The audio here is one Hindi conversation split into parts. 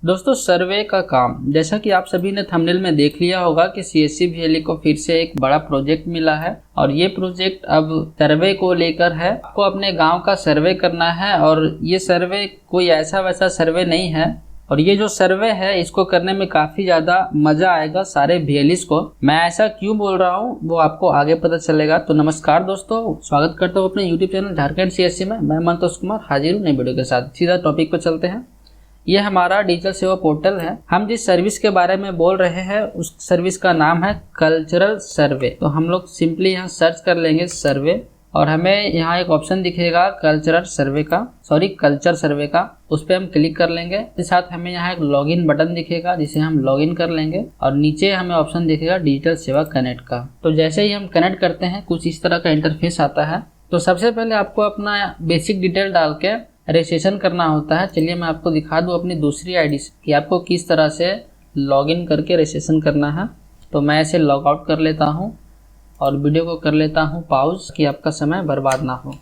दोस्तों, सर्वे का काम जैसा कि आप सभी ने थंबनेल में देख लिया होगा कि सीएससी VLE को फिर से एक बड़ा प्रोजेक्ट मिला है और ये प्रोजेक्ट अब सर्वे को लेकर है। आपको अपने गांव का सर्वे करना है और ये सर्वे कोई ऐसा वैसा सर्वे नहीं है। और ये जो सर्वे है इसको करने में काफ़ी ज़्यादा मज़ा आएगा सारे VLEs को। मैं ऐसा क्यों बोल रहा हूँ वो आपको आगे पता चलेगा। तो नमस्कार दोस्तों, स्वागत करता हूँ अपने यूट्यूब चैनल झारखंड CSC में। मैं मंतोष कुमार हाजिर हूँ नई वीडियो के साथ। सीधा टॉपिक पर चलते हैं। ये हमारा डिजिटल सेवा पोर्टल है। हम जिस सर्विस के बारे में बोल रहे हैं उस सर्विस का नाम है कल्चरल सर्वे। तो हम लोग सिंपली यहाँ सर्च कर लेंगे सर्वे और हमें यहाँ एक ऑप्शन दिखेगा कल्चर सर्वे का। उस पर हम क्लिक कर लेंगे। इसके साथ हमें यहाँ एक लॉगिन बटन दिखेगा जिसे हम लॉगिन कर लेंगे और नीचे हमें ऑप्शन दिखेगा डिजिटल सेवा कनेक्ट का। तो जैसे ही हम कनेक्ट करते हैं कुछ इस तरह का इंटरफेस आता है। तो सबसे पहले आपको अपना बेसिक डिटेल डाल के रजिस्ट्रेशन करना होता है। चलिए मैं आपको दिखा दूँ अपनी दूसरी आईडी से कि आपको किस तरह से लॉगिन करके रजिस्ट्रेशन करना है। तो मैं इसे लॉग आउट कर लेता हूँ और वीडियो को कर लेता हूँ पॉज कि आपका समय बर्बाद ना हो।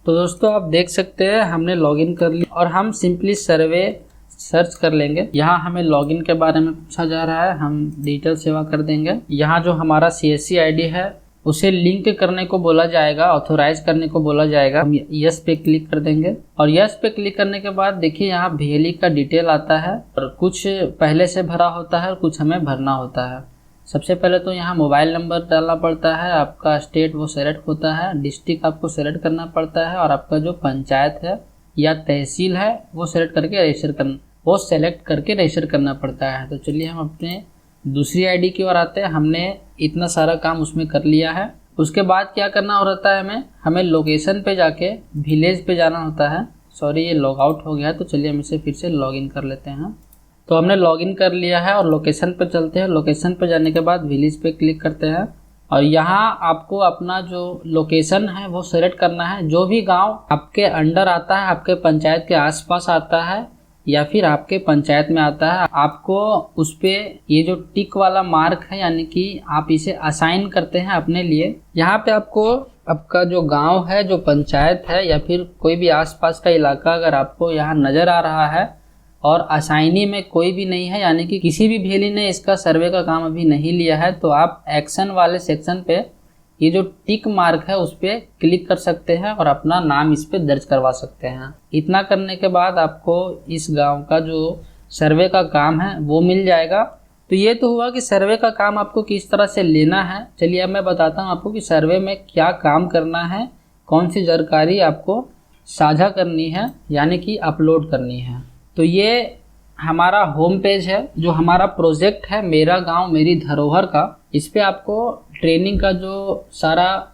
तो दोस्तों आप देख सकते हैं हमने लॉगिन कर लिया और हम सिंपली सर्वे सर्च कर लेंगे। यहाँ हमें लॉगिन के बारे में पूछा जा रहा है, हम डिजिटल सेवा कर देंगे। यहाँ जो हमारा CSC ID है उसे लिंक करने को बोला जाएगा, ऑथोराइज करने को बोला जाएगा। हम यस पे क्लिक कर देंगे और यस पे क्लिक करने के बाद देखिए यहाँ VLE का डिटेल आता है और कुछ पहले से भरा होता है और कुछ हमें भरना होता है। सबसे पहले तो यहाँ मोबाइल नंबर डालना पड़ता है, आपका स्टेट वो सेलेक्ट होता है, डिस्ट्रिक्ट आपको सेलेक्ट करना पड़ता है और आपका जो पंचायत है या तहसील है वो सेलेक्ट करके रजिस्टर करना पड़ता है। तो चलिए हम अपने दूसरी आईडी की ओर आते हैं। हमने इतना सारा काम उसमें कर लिया है। उसके बाद क्या करना होता है, हमें लोकेशन पे जाके विलेज पे जाना होता है। सॉरी, ये लॉग आउट हो गया है। तो चलिए हम इसे फिर से लॉगिन कर लेते हैं। तो हमने लॉगिन कर लिया है और लोकेशन पे चलते हैं। लोकेशन पे जाने के बाद विलेज पे क्लिक करते हैं और यहाँ आपको अपना जो लोकेशन है वो सेलेक्ट करना है। जो भी गाँव आपके अंडर आता है, आपके पंचायत के आसपास आता है या फिर आपके पंचायत में आता है, आपको उस पे ये जो टिक वाला मार्क है यानी कि आप इसे असाइन करते हैं अपने लिए। यहाँ पे आपको आपका जो गांव है, जो पंचायत है या फिर कोई भी आसपास का इलाका अगर आपको यहाँ नज़र आ रहा है और असाइनी में कोई भी नहीं है यानी कि किसी भी VLE ने इसका सर्वे का काम अभी नहीं लिया है, तो आप एक्शन वाले सेक्शन पे ये जो टिक मार्क है उस पर क्लिक कर सकते हैं और अपना नाम इस पे दर्ज करवा सकते हैं। इतना करने के बाद आपको इस गांव का जो सर्वे का काम है वो मिल जाएगा। तो ये तो हुआ कि सर्वे का काम आपको किस तरह से लेना है। चलिए अब मैं बताता हूँ आपको कि सर्वे में क्या काम करना है, कौन सी जानकारी आपको साझा करनी है यानी कि अपलोड करनी है। तो ये हमारा होम पेज है, जो हमारा प्रोजेक्ट है मेरा गांव मेरी धरोहर का। इस पे आपको ट्रेनिंग का जो सारा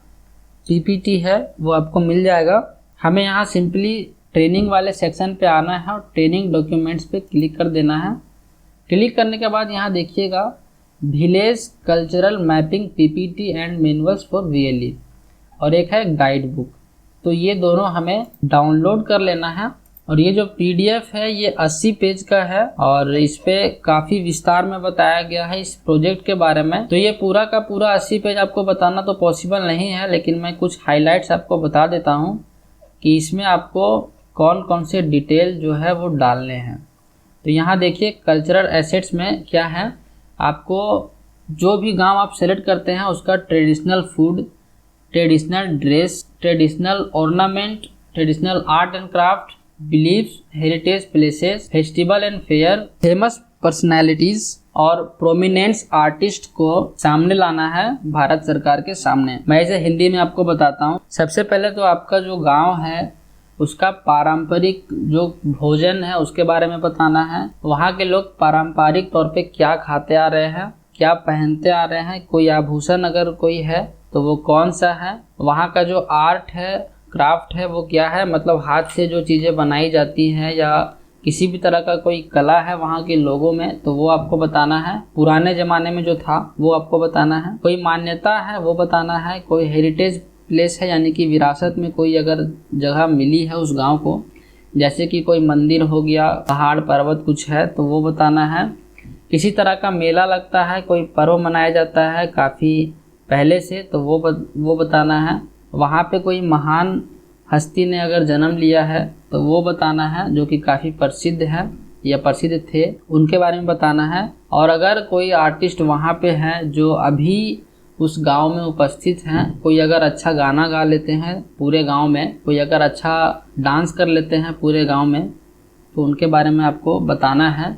PPT है वो आपको मिल जाएगा। हमें यहाँ सिंपली ट्रेनिंग वाले सेक्शन पे आना है और ट्रेनिंग डॉक्यूमेंट्स पे क्लिक कर देना है। क्लिक करने के बाद यहाँ देखिएगा village cultural mapping PPT and manuals for VLE और एक है गाइड बुक। तो ये दोनों हमें डाउनलोड कर लेना है और ये जो PDF है ये 80 पेज का है और इस पे काफ़ी विस्तार में बताया गया है इस प्रोजेक्ट के बारे में। तो ये पूरा का पूरा 80 पेज आपको बताना तो पॉसिबल नहीं है, लेकिन मैं कुछ हाइलाइट्स आपको बता देता हूँ कि इसमें आपको कौन कौन से डिटेल जो है वो डालने हैं। तो यहाँ देखिए कल्चरल एसेट्स में क्या है, आपको जो भी गाँव आप सेलेक्ट करते हैं उसका traditional food, traditional dress, traditional ornament, traditional art and craft, believes, heritage places, festival and fair, famous personalities और प्रोमिनेंस आर्टिस्ट को सामने लाना है भारत सरकार के सामने। मैं इसे हिंदी में आपको बताता हूँ। सबसे पहले तो आपका जो गांव है उसका पारंपरिक जो भोजन है उसके बारे में बताना है। वहाँ के लोग पारंपरिक तौर पे क्या खाते आ रहे हैं, क्या पहनते आ रहे हैं, कोई आभूषण अगर कोई है तो वो कौन सा है। वहाँ का जो आर्ट है, क्राफ्ट है वो क्या है, मतलब हाथ से जो चीज़ें बनाई जाती हैं या किसी भी तरह का कोई कला है वहाँ के लोगों में तो वो आपको बताना है। पुराने ज़माने में जो था वो आपको बताना है। कोई मान्यता है वो बताना है। कोई हेरिटेज प्लेस है यानी कि विरासत में कोई अगर जगह मिली है उस गांव को, जैसे कि कोई मंदिर हो गया, पहाड़ पर्वत कुछ है तो वो बताना है। किसी तरह का मेला लगता है, कोई पर्व मनाया जाता है काफ़ी पहले से तो वो बताना है। वहाँ पे कोई महान हस्ती ने अगर जन्म लिया है तो वो बताना है जो कि काफ़ी प्रसिद्ध है। या प्रसिद्ध थे उनके बारे में बताना है। और अगर कोई आर्टिस्ट वहाँ पे हैं जो अभी उस गांव में उपस्थित हैं, कोई अगर अच्छा गाना गा लेते हैं पूरे गांव में, कोई अगर अच्छा डांस कर लेते हैं पूरे गांव में, तो उनके बारे में आपको बताना है।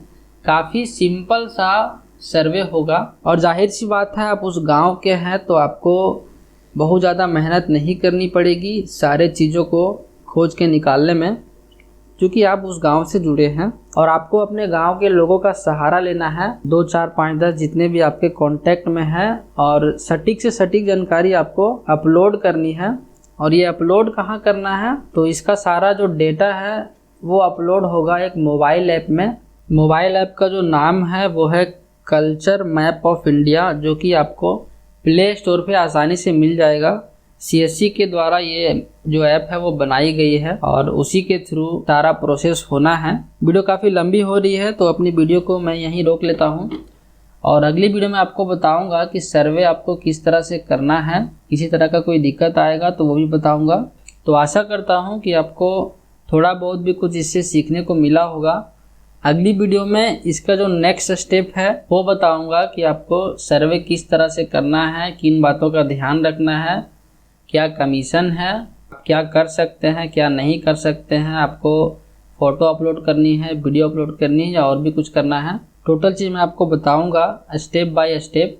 काफ़ी सिंपल सा सर्वे होगा और जाहिर सी बात है आप उस गांव के हैं तो आपको बहुत ज़्यादा मेहनत नहीं करनी पड़ेगी सारे चीज़ों को खोज के निकालने में, क्योंकि आप उस गांव से जुड़े हैं। और आपको अपने गांव के लोगों का सहारा लेना है, 2, 4, 5, 10 जितने भी आपके कांटेक्ट में हैं, और सटीक से सटीक जानकारी आपको अपलोड करनी है। और ये अपलोड कहाँ करना है, तो इसका सारा जो डेटा है वो अपलोड होगा एक मोबाइल ऐप में। मोबाइल ऐप का जो नाम है वो है कल्चर मैप ऑफ इंडिया, जो कि आपको प्ले स्टोर पे आसानी से मिल जाएगा। CSC के द्वारा ये जो ऐप है वो बनाई गई है और उसी के थ्रू सारा प्रोसेस होना है। वीडियो काफ़ी लंबी हो रही है तो अपनी वीडियो को मैं यहीं रोक लेता हूँ और अगली वीडियो में आपको बताऊंगा कि सर्वे आपको किस तरह से करना है। किसी तरह का कोई दिक्कत आएगा तो वो भी बताऊंगा। तो आशा करता हूँ कि आपको थोड़ा बहुत भी कुछ इससे सीखने को मिला होगा। अगली वीडियो में इसका जो नेक्स्ट स्टेप है वो बताऊंगा कि आपको सर्वे किस तरह से करना है, किन बातों का ध्यान रखना है, क्या कमीशन है, क्या कर सकते हैं, क्या नहीं कर सकते हैं, आपको फ़ोटो अपलोड करनी है, वीडियो अपलोड करनी है या और भी कुछ करना है। टोटल चीज़ मैं आपको बताऊंगा स्टेप बाय स्टेप।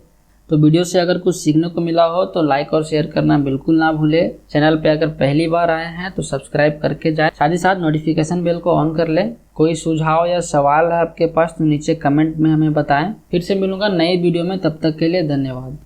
तो वीडियो से अगर कुछ सीखने को मिला हो तो लाइक और शेयर करना बिल्कुल ना भूले। चैनल पे अगर पहली बार आए हैं तो सब्सक्राइब करके जाएं, साथ ही साथ नोटिफिकेशन बेल को ऑन कर लें। कोई सुझाव या सवाल है आपके पास तो नीचे कमेंट में हमें बताएं। फिर से मिलूंगा नई वीडियो में, तब तक के लिए धन्यवाद।